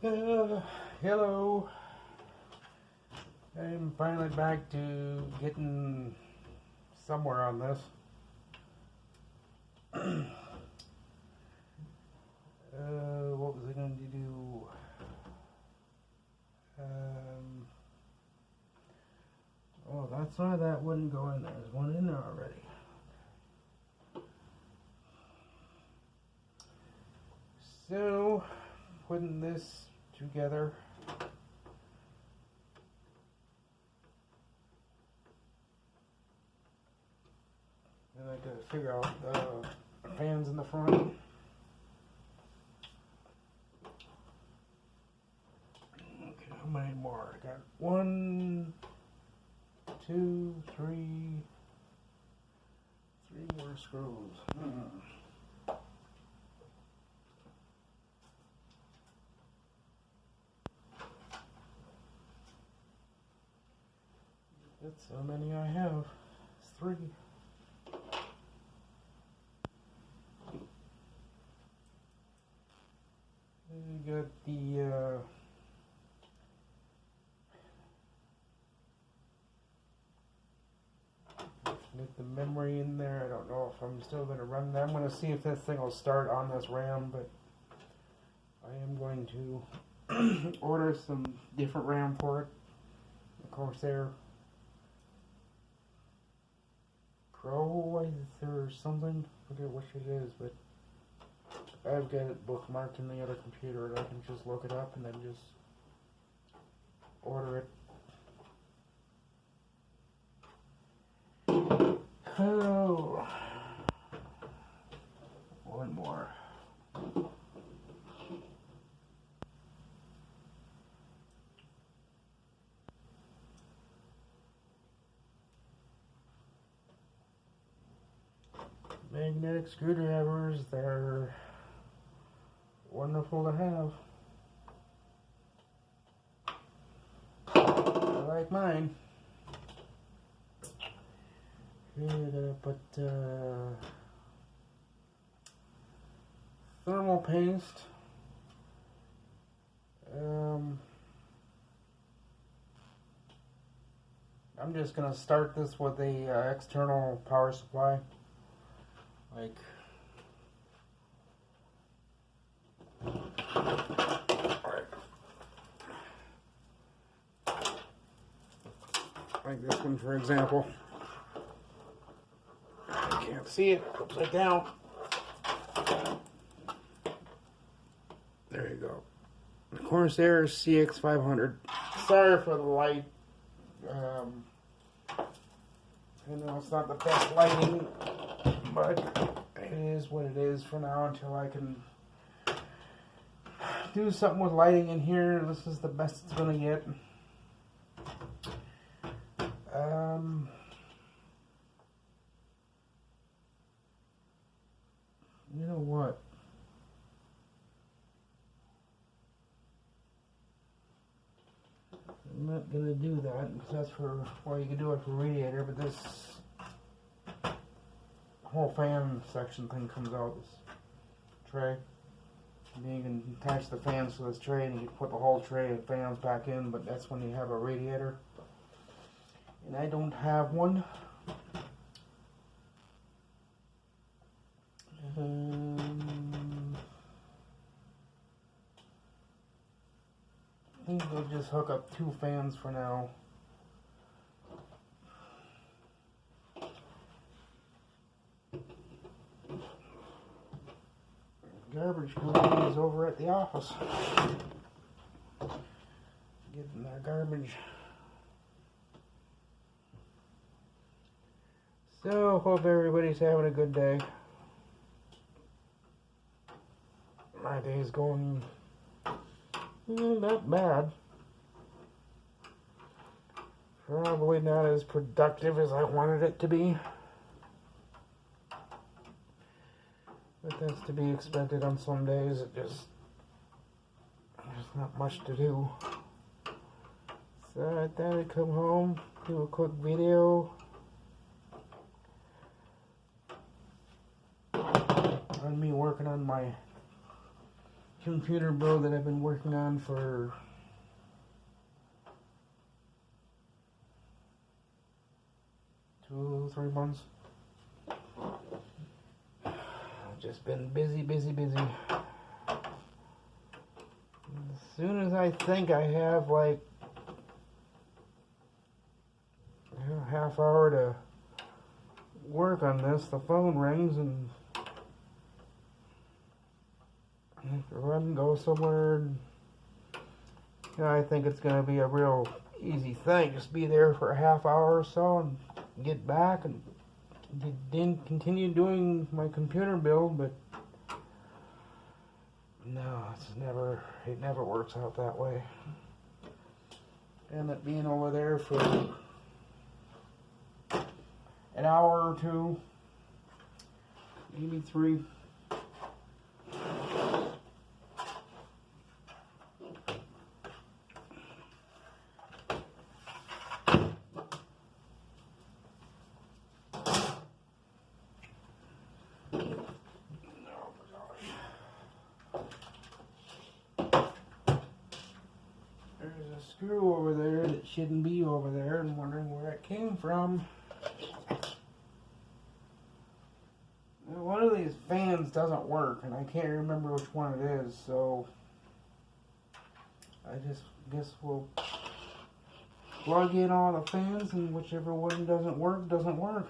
Hello. I'm finally back to getting somewhere on this. What was I going to do? Oh, that's why that wouldn't go in there. There's one in there already. So, putting this together. And I gotta figure out the fans in the front. Okay, how many more? I got 1, 2, 3 more screws. That's how many I have. It's 3. We got the with the memory in there. I don't know if I'm still going to run that. I'm going to see if this thing will start on this RAM, but I am going to order some different RAM for it. The Corsair Pro or something. I forget which it is, but I've got it bookmarked in the other computer, and I can just look it up and then just order it. Oh, one more. Magnetic screwdrivers, they're wonderful to have. I like mine. Here I'm gonna put thermal paste. I'm just gonna start this with a external power supply, like this one, for example. I can't see it upside down. There you go. The Corsair CX500. Sorry for the light. I know it's not the best lighting, but it is what it is for now until I can do something with lighting in here. This is the best it's gonna get. You know what? I'm not gonna do that because that's for, well, you can do it for radiator, but this whole fan section thing comes out, this tray. And you can attach the fans to this tray and you can put the whole tray of fans back in, but that's when you have a radiator. And I don't have one. I think we'll just hook up 2 fans for now. Garbage company is over at the office getting their garbage. So, hope everybody's having a good day. My day's going not bad. Probably not as productive as I wanted it to be. But that's to be expected on some days. There's not much to do. So I thought I'd come home, do a quick video on me working on my computer build that I've been working on for 2-3 months. I've just been busy. As soon as I think I have like a half hour to work on this, the phone rings and I have to run, go somewhere. And, I think it's going to be a real easy thing. Just be there for a half hour or so and get back and then continue doing my computer build, but no, it never works out that way. End up being over there for an hour or two, maybe 3. Screw over there that shouldn't be over there, and wondering where it came from. Now, one of these fans doesn't work, and I can't remember which one it is, so I just guess we'll plug in all the fans, and whichever one doesn't work.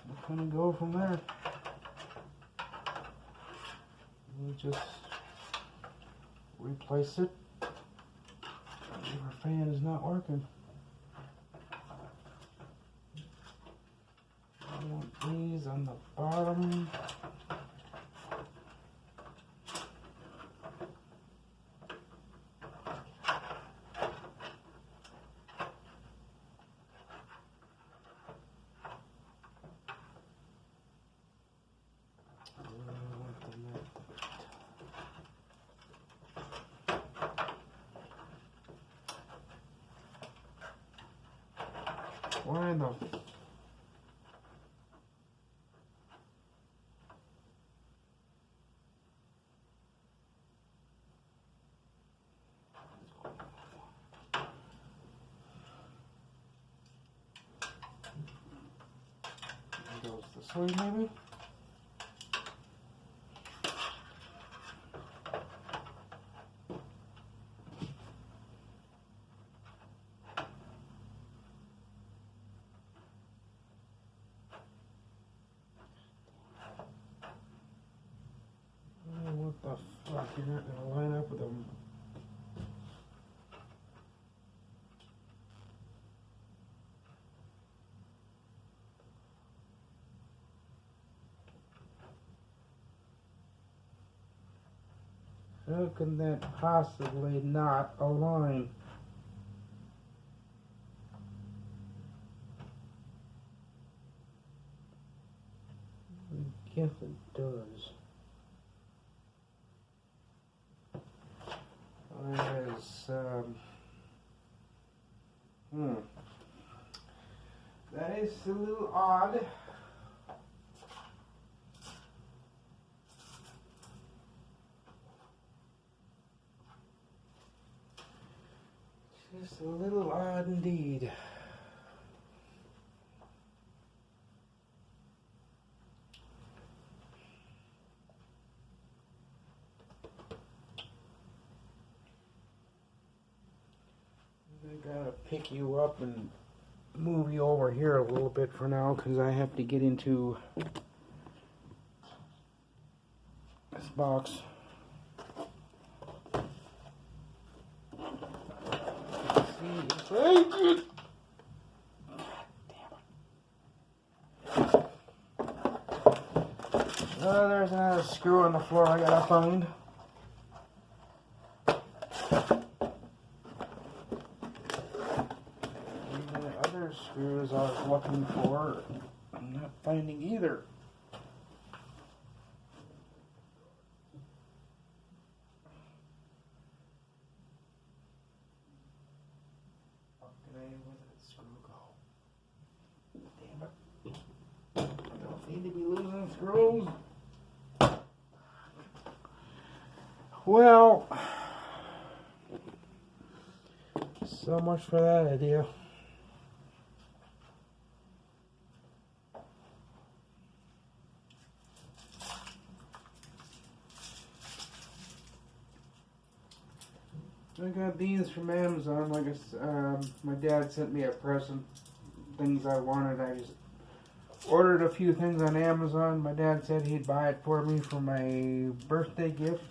We'll kind of go from there. We'll just replace it. Our fan is not working. I want these on the bottom. Why in the... goes this way, maybe? What the fuck? You're not gonna line up with them. How can that possibly not align? I guess it does. That is a little odd. Just a little odd indeed. I gotta pick you up and move you over here a little bit for now because I have to get into this box. God damn it. Oh, there's another screw on the floor I gotta find. Screws I was looking for, I'm not finding either. Okay, where did that screw go? Damn it. I don't need to be losing screws. Well, so much for that idea. I got these from Amazon. Like my dad sent me a present. Things I wanted. I just ordered a few things on Amazon. My dad said he'd buy it for me for my birthday gift.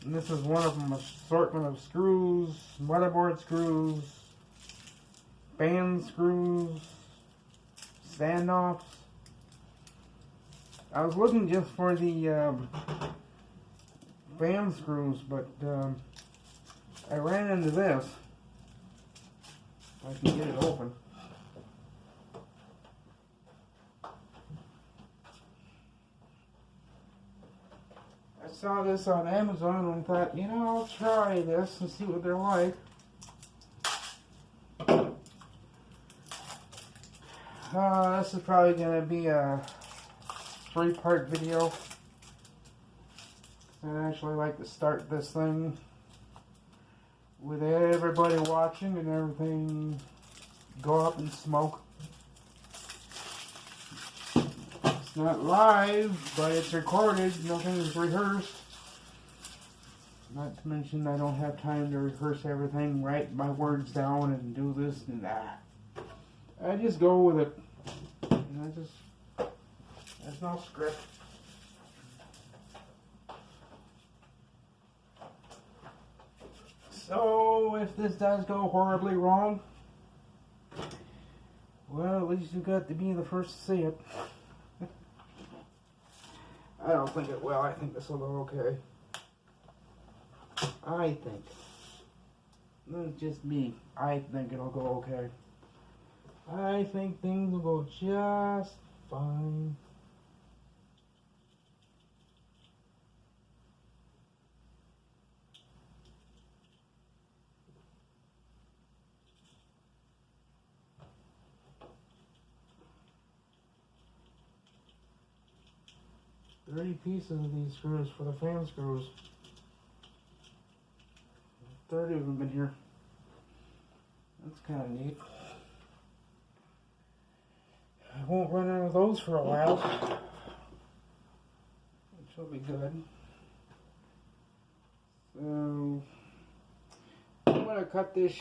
And this is one of them, assortment of screws, motherboard screws, band screws, standoffs. I was looking just for the band screws, but I ran into this. I can get it open. I saw this on Amazon and thought, you know, I'll try this and see what they're like. This is probably going to be a 3-part video. I actually like to start this thing with everybody watching and everything go up in smoke. It's not live, but it's recorded. Nothing is rehearsed. Not to mention I don't have time to rehearse everything, write my words down and do this and that. I just go with it. And there's no script. So, if this does go horribly wrong, well, at least you got to be the first to see it. I don't think it will. I think this will go okay. I think. That's just me. I think it'll go okay. I think things will go just fine. $30 pieces of these screws for the fan screws. 30 of them in here. That's kind of neat. I won't run out of those for a while, which will be good. So, I'm going to cut this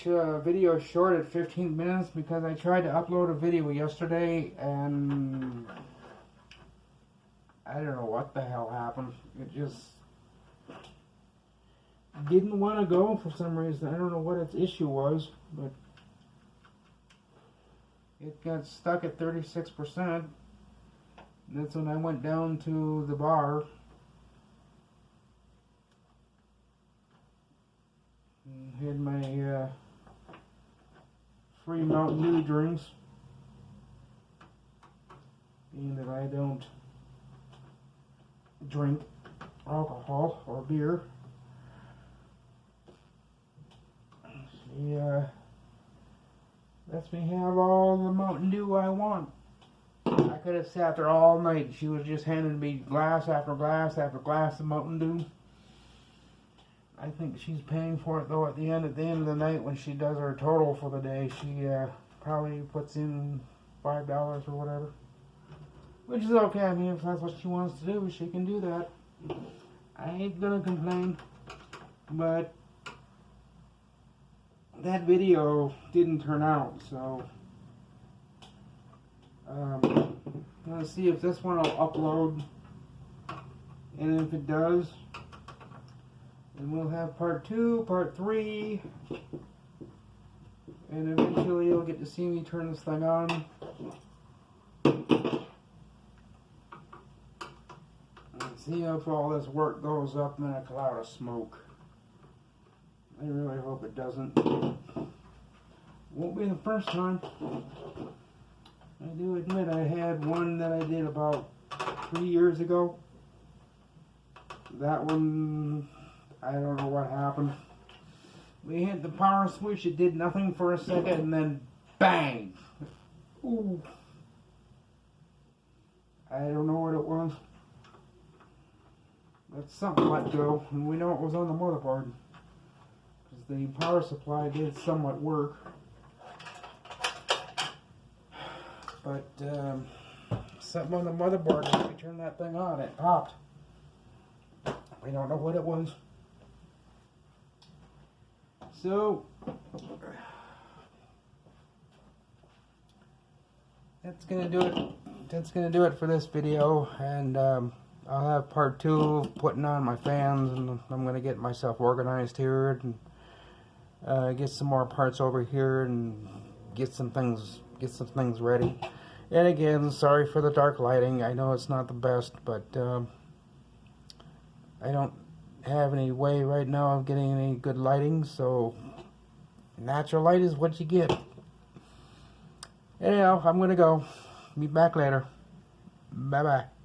video short at 15 minutes because I tried to upload a video yesterday and I don't know what the hell happened. It just didn't want to go for some reason. I don't know what its issue was, but it got stuck at 36%. That's when I went down to the bar and had my free Mountain Dew drinks, being that I don't drink alcohol or beer. She lets me have all the Mountain Dew I want. I could have sat there all night. She was just handing me glass after glass after glass of Mountain Dew. I think she's paying for it though at the end of the night when she does her total for the day. She probably puts in $5 or whatever. Which is okay. I mean, if that's what she wants to do, she can do that. I ain't gonna complain. But that video didn't turn out, so let's see if this one will upload. And if it does, then we'll have part 2, part 3, and eventually you'll get to see me turn this thing on. See if all this work goes up in a cloud of smoke. I really hope it doesn't. Won't be the first time. I do admit I had one that I did about 3 years ago. That one, I don't know what happened. We hit the power switch, it did nothing for a second, and then bang! Ooh. I don't know what it was. That's something let go, and we know it was on the motherboard because the power supply did somewhat work, but something on the motherboard, when we turned that thing on, it popped. We don't know what it was. So that's gonna do it. That's gonna do it for this video, and I'll have part 2 of putting on my fans, and I'm gonna get myself organized here and get some more parts over here and get some things ready. And again, sorry for the dark lighting. I know it's not the best, but I don't have any way right now of getting any good lighting, so natural light is what you get. Anyhow, I'm gonna go. Be back later. Bye bye.